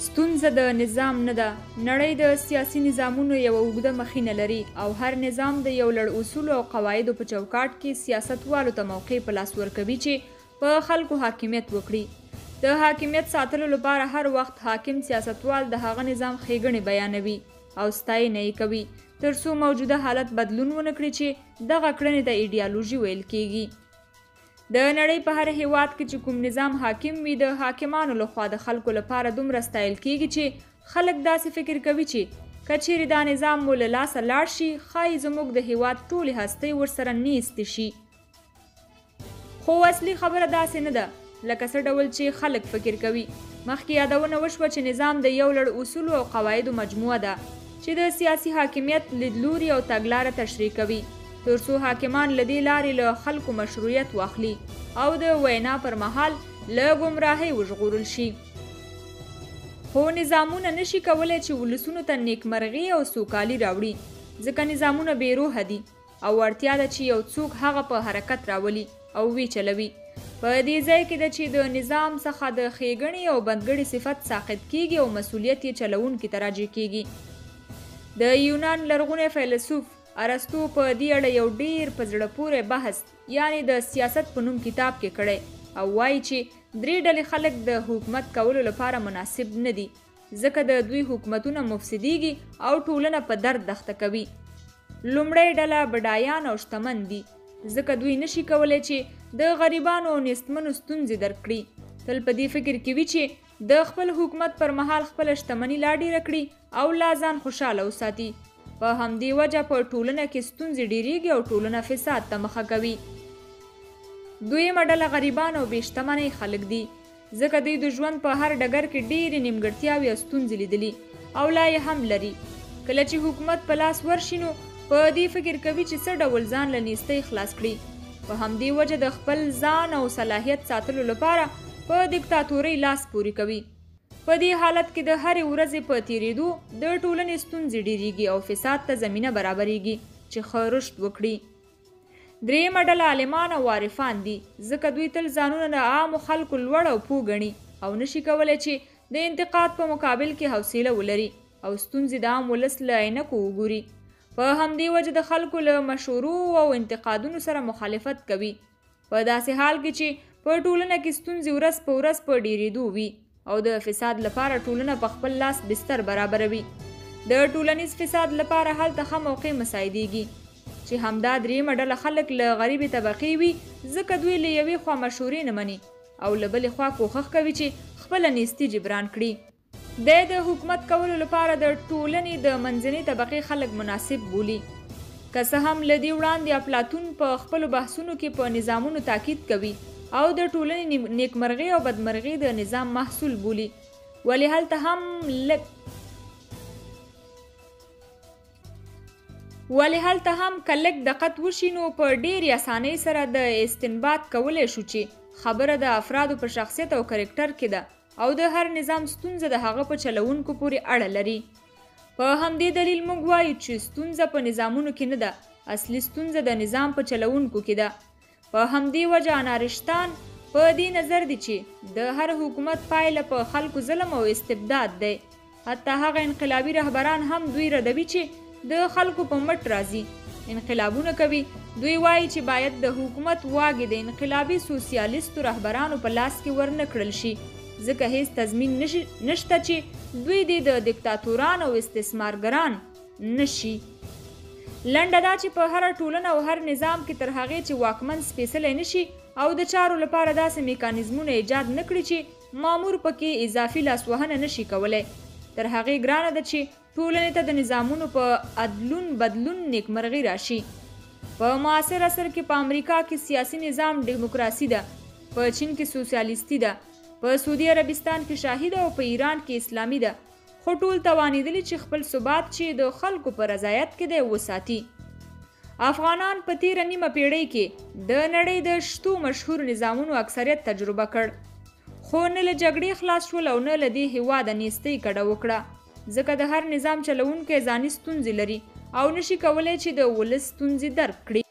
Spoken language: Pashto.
ستونزه د نظام نه ده. نړۍ د سیاسي نظامونو یوه اوږده مخینه لري او هر نظام د یو لړ اصولو او قواعدو په چوکاټ کې سیاستوالو ته موقع په لاس ورکوي چې په خلکو حاکمیت وکړي. د حاکمیت ساتلو لپاره هر وخت حاکم سیاستوال د هغه نظام ښېګڼې بیانوي او ستاینه یې کوي تر څو موجوده حالت بدلون ونه کړي چې دغه کړنې ته ایډیالوژي ویل کیږي. د نړۍ په هر هیواد کې چې کوم نظام حاکم وي د حاکمانو لخوا د خلکو لپاره دومره ستایل کیږي چې خلک داسې فکر کوي چې که چیرې دا نظام مو له لاسه لاړ شي ښایي زموږ د هیواد ټولې هستۍ ورسره نیستې شي. خو اصلي خبره داسې نه ده لکه څه ډول چې خلک فکر کوي. مخکې یادونه وشوه چې نظام د یو لړ اصولو او قواعدو مجموعه ده چې د سیاسي حاکمیت لیدلوري او تګلاره تشریح کوي تر څو حاکمان له دې لارې له خلکو مشروعیت واخلي او د وینا پر مهال له ګمراهۍ وژغورل شي. خو نظامونه نشي کولی چې ولسونو ته نیکمرغي او سوکالي راوړي ځکه نظامونه بې روحه دي او اړتیا ده چې یو څوک هغه په حرکت راولي او وی چلوي. په دې ځای کې ده چې د نظام څخه د ښېګڼې او بندګړې صفت ساقط کیږي او مسؤلیت یې چلوونکي ته راجع کیږي. د یونان لرغونی فیلسوف ارسطو په دې اړه یو ډیر په زړه پورې بحث یعنی د سیاست په نوم کتاب کې کړی او وایي چې 3 ډلې خلک د حکومت کولو لپاره مناسب نه دي ځکه د دوی حکومتونه مفسدیږي او ټولنه په درد دخته کوي. لومړۍ ډله بډایان او شتمن دي ځکه دوی نشي کولی چې د غریبانو او نیستمنو ستونزې درک کړي. تل په دې فکر کې وي چې د خپل حکومت پر مهال خپله شتمني لا ډیره کړي او لا ځان خوشحاله وساتي. په همدې وجه په ټولنه کې ستونزې ډیریږي او ټولنه فساد ته مخه کوي. دویمه ډله غریبان او بې شتمنۍ خلک دي ځکه دوی د ژوند په هر ډګر کې ډیرې نیمګړتیاوې او ستونزې لیدلي او لا یې هم لري. کله چې حکومت په لاس ورشي نو په دې فکر کوي چې څه ډول ځان له نیستۍ خلاص کړي. په همدې وجه د خپل ځان او صلاحیت ساتلو لپاره په دیکتاتورۍ لاس پورې کوي. په دې حالت کې د هرې ورځې په تیریدو د ټولنې ستونزې ډیریږي او فساد ته زمینه برابریږي چې ښه رشد وکړي. درېیمه ډله عالمان او عارفان دي ځکه دوی تل ځانونه د عامو خلکو لوړ او پوه ګڼي او نشي کولی چې د انتقاد په مقابل کې حوصله ولري او ستونزې د عام ولس له عینکو وګوري. په همدې وجه د خلکو له مشورو او انتقادونو سره مخالفت کوي. په داسې حال کې چې په ټولنه کې ستونزې ورځ په ورځ په ډیریدو وي او د فساد لپاره ټولنه په خپل لاس بستر برابروي. د ټولنیز فساد لپاره هلته ښه موقع مساعدېږي چې همدا درېیمه ډله خلک له غریبې طبقې وي ځکه دوی له یوې خوا مشورې نه مني او له بلې خوا کوښښ کوي چې خپله نیستي جبران کړي. د حکومت کولو لپاره د ټولنې د منځنۍ طبقې خلک مناسب بولي. که څه هم له دې وړاندې افلاطون په خپلو بحثونو کې په نظامونو تاکید کوي او د ټولنې نیکمرغي او بدمرغي د نظام محصول بولي ولې هلته هم که لږ دقت وشي نو په ډېرې اسانۍ سره د استنباط کولی شو چې خبره د افرادو په شخصیت او کرکټر کې ده او د هر نظام ستونزه د هغه په چلوونکو پورې اړه لري. په همدې دلیل موږ وایو چې ستونزه په نظامونو کې نه ده اصلي ستونزه د نظام په چلوونکو کې ده. په همدې وجه انارشتان په دې نظر دي چې د هر حکومت پایله په خلکو ظلم او استبداد دی. حتی هغه انقلابي رهبران هم دوی ردوي چې د خلکو په مټ راځي انقلابونه کوي. دوی وایي چې باید د حکومت واګې د انقلابي سوسیالیستو رهبرانو په لاس کې ورنه کړل شي ځکه هیڅ تضمین نشته چې دوی د دیکتاتوران او استثمارګران نشي. لنډه دا چې په هر ټولنه او هر نظام کې تر هغې چې واکمن سپېڅلی نشي او د چارو لپاره داسې میکانیزمونه ایجاد نه کړي چې مامور پکې اضافي لاسوهنه نشي کولی تر هغې ګرانه ده چې ټولنې ته د نظامونو په عدلون بدلون نیکمرغي راشي. په معاصر عصر کې په امریکا کې سیاسي نظام ډیموکراسي ده، په چین کې سوسیالیستي ده، په سعودي عربستان کې شاهي ده او په ایران کې اسلامي ده. خو ټول توانېدلي چې خپل ثبات چې د خلکو په رضایت کې دی وساتي. افغانان په تیره نیمه پیړۍ کې د نړۍ د شتو مشهور نظامونو اکثریت تجربه کړ خو نه له جګړې خلاص شول او نه له دې هېواده نیستۍ کډه وکړه ځکه د هر نظام چلوونکی ځاني ستونزې لري او نشي کولی چې د ولس ستونزې درک کړي.